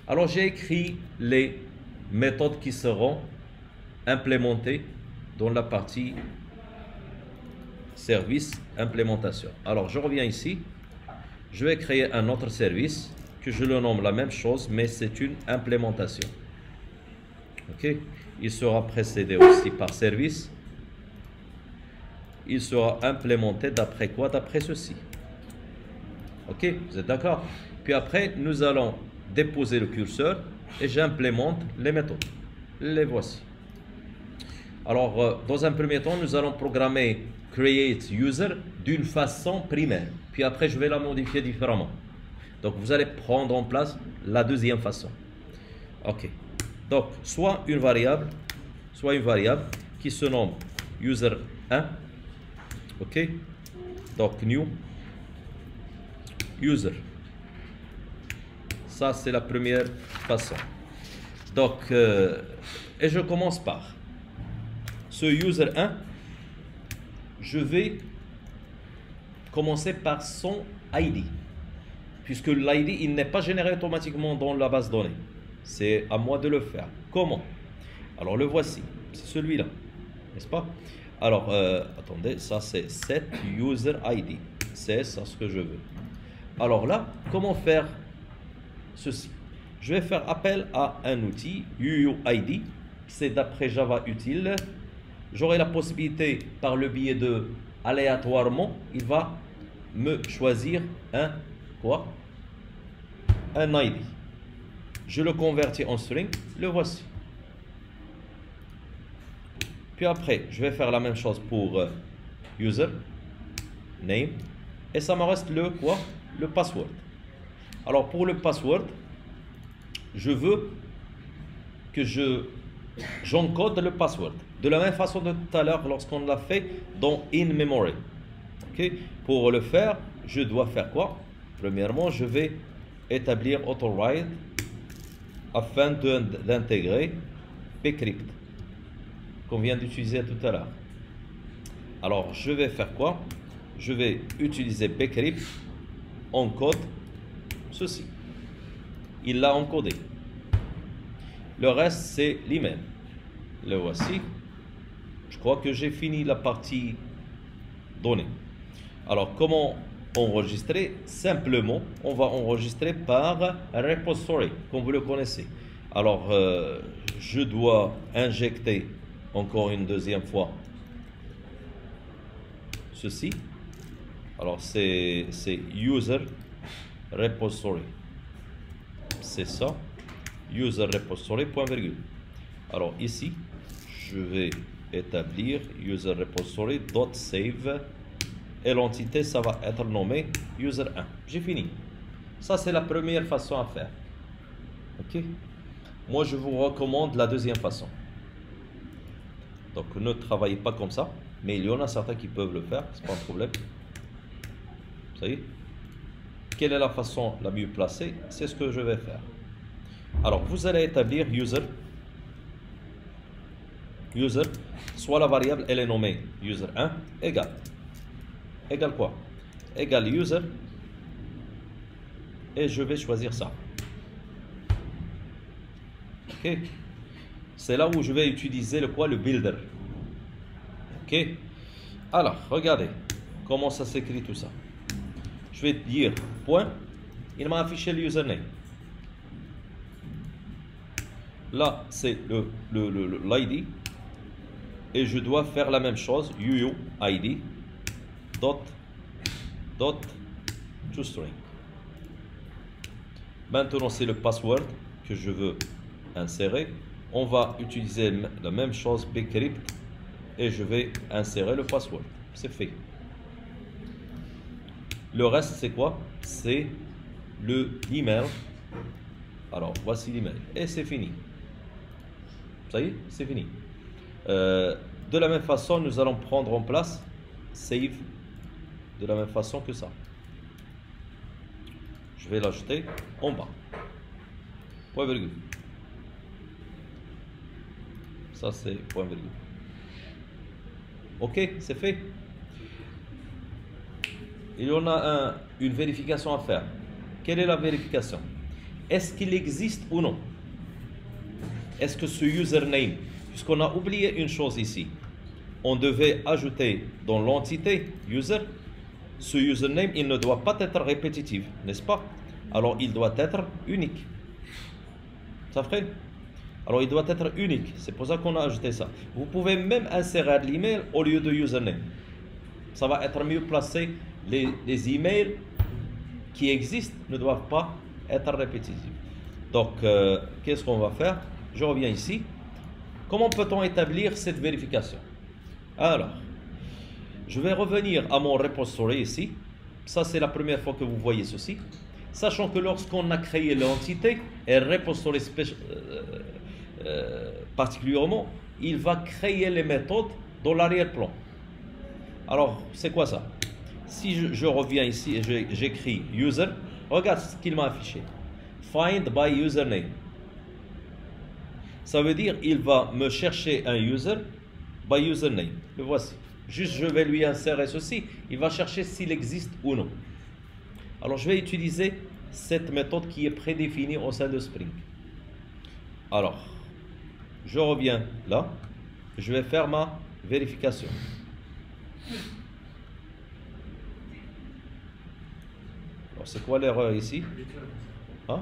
Alors j'ai écrit les méthodes qui seront implémentées dans la partie service implémentation. Alors je reviens ici, je vais créer un autre service que je le nomme la même chose, mais c'est une implémentation. Ok, il sera précédé aussi par service. Il sera implémenté d'après quoi? D'après ceci. Ok, vous êtes d'accord? Puis après, nous allons déposer le curseur et j'implémente les méthodes. Les voici. Alors, dans un premier temps, nous allons programmer create user d'une façon primaire. Puis après, je vais la modifier différemment. Donc, vous allez prendre en place la deuxième façon. Ok. Donc, soit une variable qui se nomme user1. Ok. Donc, new user. Ça, c'est la première façon. Donc, et je commence par ce user1. Je vais commencer par son ID. Puisque l'ID, il n'est pas généré automatiquement dans la base de données. C'est à moi de le faire. Comment? Alors, le voici. C'est celui-là. N'est-ce pas? Alors, attendez, ça c'est set user ID. C'est ça ce que je veux. Alors là, comment faire ceci? Je vais faire appel à un outil, UUID. C'est d'après Java utile. J'aurai la possibilité, par le biais de aléatoirement, il va me choisir un quoi? Un ID. Je le convertis en string, le voici. Puis après, je vais faire la même chose pour user, name, et ça me reste le quoi? Le password. Alors pour le password, je veux que j'encode le password. De la même façon de tout à l'heure lorsqu'on l'a fait dans in-memory. Okay? Pour le faire, je dois faire quoi? Premièrement, je vais établir auto-ride afin d'intégrer bcrypt qu'on vient d'utiliser tout à l'heure. Alors, je vais faire quoi? Je vais utiliser bcrypt, encode ceci. Il l'a encodé. Le reste, c'est l'email. Le voici. Je crois que j'ai fini la partie donnée. Alors, comment enregistrer? Simplement, on va enregistrer par repository, comme vous le connaissez. Alors, je dois injecter encore une deuxième fois ceci. Alors, c'est user repository. C'est ça. User repository, point virgule. Alors, ici, je vais établir user repository .save et l'entité, ça va être nommé user1. J'ai fini. Ça, c'est la première façon à faire. Ok? Moi, je vous recommande la deuxième façon. Donc, ne travaillez pas comme ça, mais il y en a certains qui peuvent le faire, c'est pas un problème. Ça y est? Quelle est la façon la mieux placée? C'est ce que je vais faire. Alors, vous allez établir user, soit la variable, elle est nommée user1, égale quoi? Égale user, et je vais choisir ça. Ok? C'est là où je vais utiliser le quoi? Le builder. Ok? Alors, regardez comment ça s'écrit tout ça. Je vais dire point, il m'a affiché le username. Là, c'est l'ID. Et je dois faire la même chose, UUID toString. Maintenant, c'est le password que je veux insérer. On va utiliser la même chose, bcrypt, et je vais insérer le password. C'est fait. Le reste, c'est quoi? C'est l'email. Alors, voici l'email. Et c'est fini. Ça y est, c'est fini. De la même façon, nous allons prendre en place save de la même façon que ça. Je vais l'ajouter en bas. Point virgule. Ça, c'est point virgule. Ok, c'est fait. Il y en a une vérification à faire. Quelle est la vérification? est-ce qu'il existe ou non? Est-ce que ce username, puisqu'on a oublié une chose ici, on devait ajouter dans l'entité user, ce username, il ne doit pas être répétitif, n'est-ce pas? Alors il doit être unique. Ça fait? Alors il doit être unique, c'est pour ça qu'on a ajouté ça. Vous pouvez même insérer l'email au lieu de username. Ça va être mieux placé. Les emails qui existent ne doivent pas être répétitifs. Donc, qu'est-ce qu'on va faire? Je reviens ici. Comment peut-on établir cette vérification? Alors, je vais revenir à mon repository ici. Ça, c'est la première fois que vous voyez ceci. Sachant que lorsqu'on a créé l'entité, et repository particulièrement, il va créer les méthodes dans l'arrière-plan. Alors, c'est quoi ça? Si je reviens ici et j'écris user, regarde ce qu'il m'a affiché. Find by username. Ça veut dire il va me chercher un user by username. Le voici. Juste, je vais lui insérer ceci. Il va chercher s'il existe ou non. Alors, je vais utiliser cette méthode qui est prédéfinie au sein de Spring. Alors, je reviens là. Je vais faire ma vérification. Alors, c'est quoi l'erreur ici? Hein?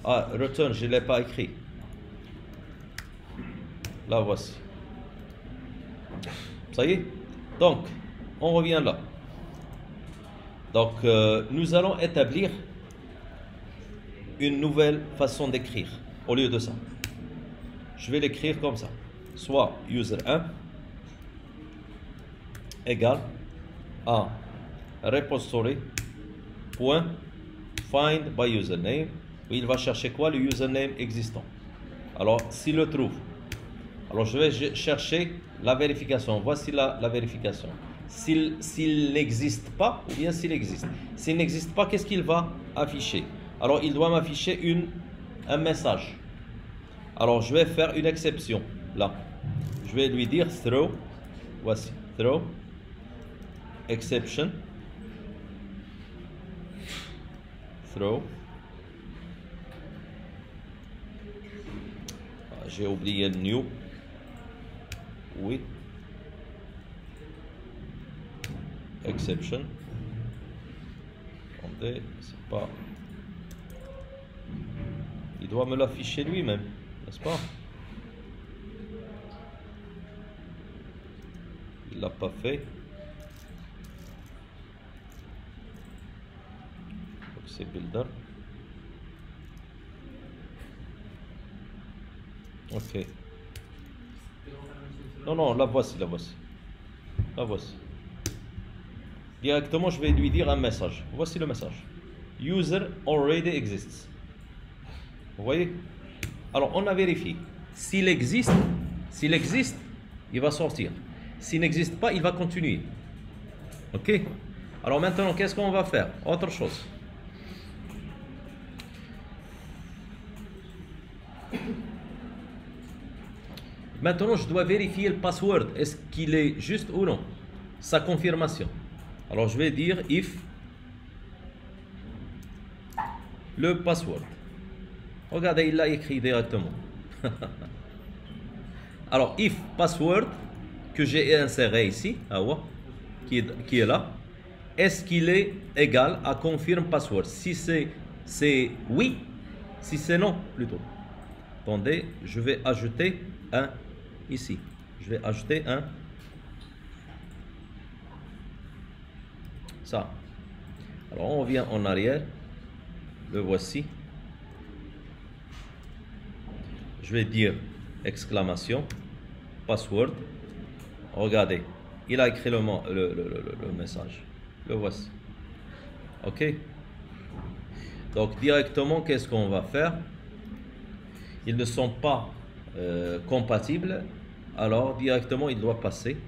Ah, return, je ne l'ai pas écrit. Là, voici. Ça y est? Donc, on revient là. Donc, nous allons établir une nouvelle façon d'écrire au lieu de ça. Je vais l'écrire comme ça. Soit user1 égale à repository.find by username, où il va chercher quoi? Le username existant. Alors, s'il le trouve, alors je vais chercher la vérification. Voici la vérification. S'il n'existe pas, ou bien s'il existe. S'il n'existe pas, qu'est-ce qu'il va afficher? Alors, il doit m'afficher un message. Alors, je vais faire une exception, là. Je vais lui dire throw, voici, throw, exception, throw. J'ai oublié le new. Oui. Exception. Attendez, c'est pas. Il doit me l'afficher lui-même, n'est-ce pas? Il l'a pas fait. Donc c'est builder. Ok. Non, non, la voici, la voici. La voici. Directement, je vais lui dire un message. Voici le message. User already exists. Vous voyez? Alors, on a vérifié. S'il existe, il va sortir. S'il n'existe pas, il va continuer. Ok? Alors maintenant, qu'est-ce qu'on va faire? Autre chose. Maintenant, je dois vérifier le password. Est-ce qu'il est juste ou non? Sa confirmation. Alors, je vais dire if le password. Regardez, il l'a écrit directement. Alors, if password que j'ai inséré ici, qui est là, est-ce qu'il est égal à confirm password? Si c'est oui, si c'est non, plutôt. Attendez, je vais ajouter un ici. Je vais ajouter un. Ça. Alors, on revient en arrière. Le voici. Je vais dire exclamation, password. Regardez, il a écrit le message. Le voici. OK? Donc, directement, qu'est-ce qu'on va faire? Ils ne sont pas compatibles. Alors, directement, il doit passer.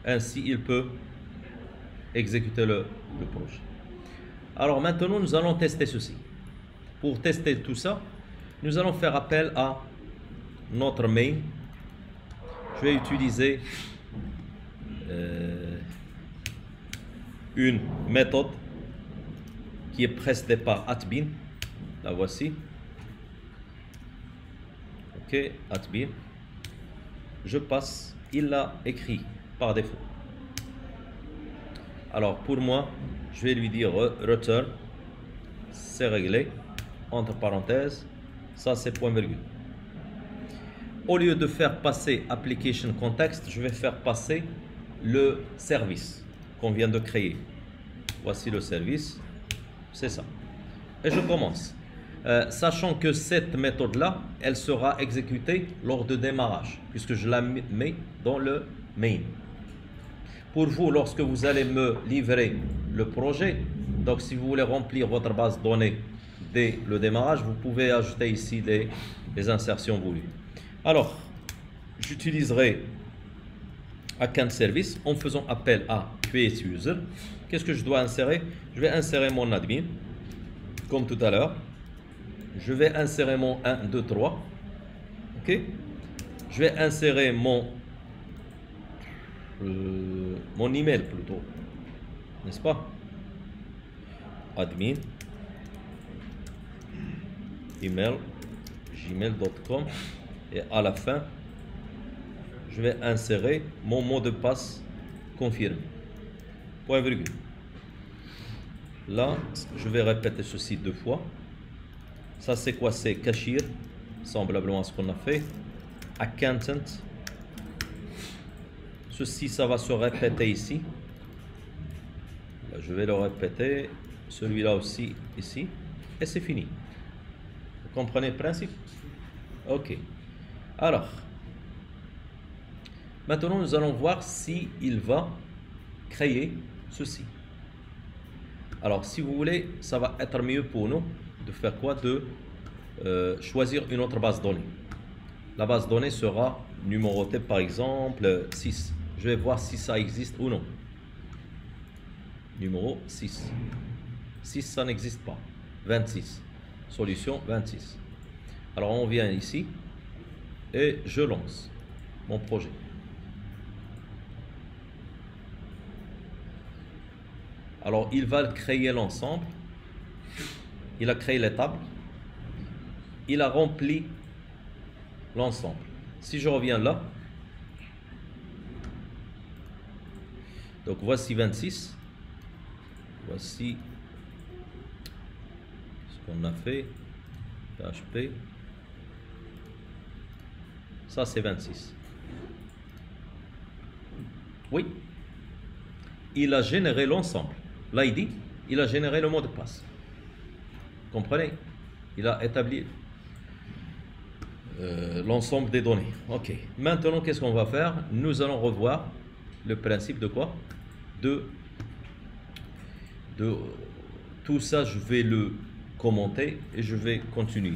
Ainsi, il peut exécuter le projet. Alors, maintenant, nous allons tester ceci. Pour tester tout ça, nous allons faire appel à notre main. Je vais utiliser une méthode qui est précédée par @bin. La voici. Ok, @bin. Je passe, il l'a écrit par défaut. Alors pour moi, je vais lui dire return, c'est réglé, entre parenthèses, ça c'est point virgule. Au lieu de faire passer application context, je vais faire passer le service qu'on vient de créer. Voici le service, c'est ça. Et je commence. Sachant que cette méthode-là, elle sera exécutée lors de démarrage, puisque je la mets dans le main. Pour vous, lorsque vous allez me livrer le projet, donc si vous voulez remplir votre base de données dès le démarrage, vous pouvez ajouter ici les insertions voulues. Alors, j'utiliserai account service en faisant appel à create user. Qu'est-ce que je dois insérer? Je vais insérer mon admin, comme tout à l'heure. Je vais insérer mon 1, 2, 3. Ok? Je vais insérer mon email plutôt. N'est-ce pas? Admin, email, gmail.com. Et à la fin, je vais insérer mon mot de passe confirmé. Point virgule. Là, je vais répéter ceci 2 fois. Ça, c'est quoi? C'est cashier, semblablement à ce qu'on a fait. Accountant. Ceci, ça va se répéter ici. Là, je vais le répéter. Celui-là aussi, ici. Et c'est fini. Vous comprenez le principe? Ok. Alors, maintenant, nous allons voir si il va créer ceci. Alors, si vous voulez, ça va être mieux pour nous de faire quoi? De choisir une autre base de données. La base de données sera numérotée par exemple 6. Je vais voir si ça existe ou non. Numéro 6. 6, ça n'existe pas. 26. Solution 26. Alors on vient ici et je lance mon projet. Alors il va créer l'ensemble. Il a créé les tables. Il a rempli l'ensemble. Si je reviens là, donc voici 26. Voici ce qu'on a fait. PHP. Ça c'est 26. Oui. Il a généré l'ensemble. L'ID, il a généré le mot de passe. Comprenez? Il a établi l'ensemble des données. Ok. Maintenant, qu'est-ce qu'on va faire? Nous allons revoir le principe de quoi? De tout ça, je vais le commenter et je vais continuer.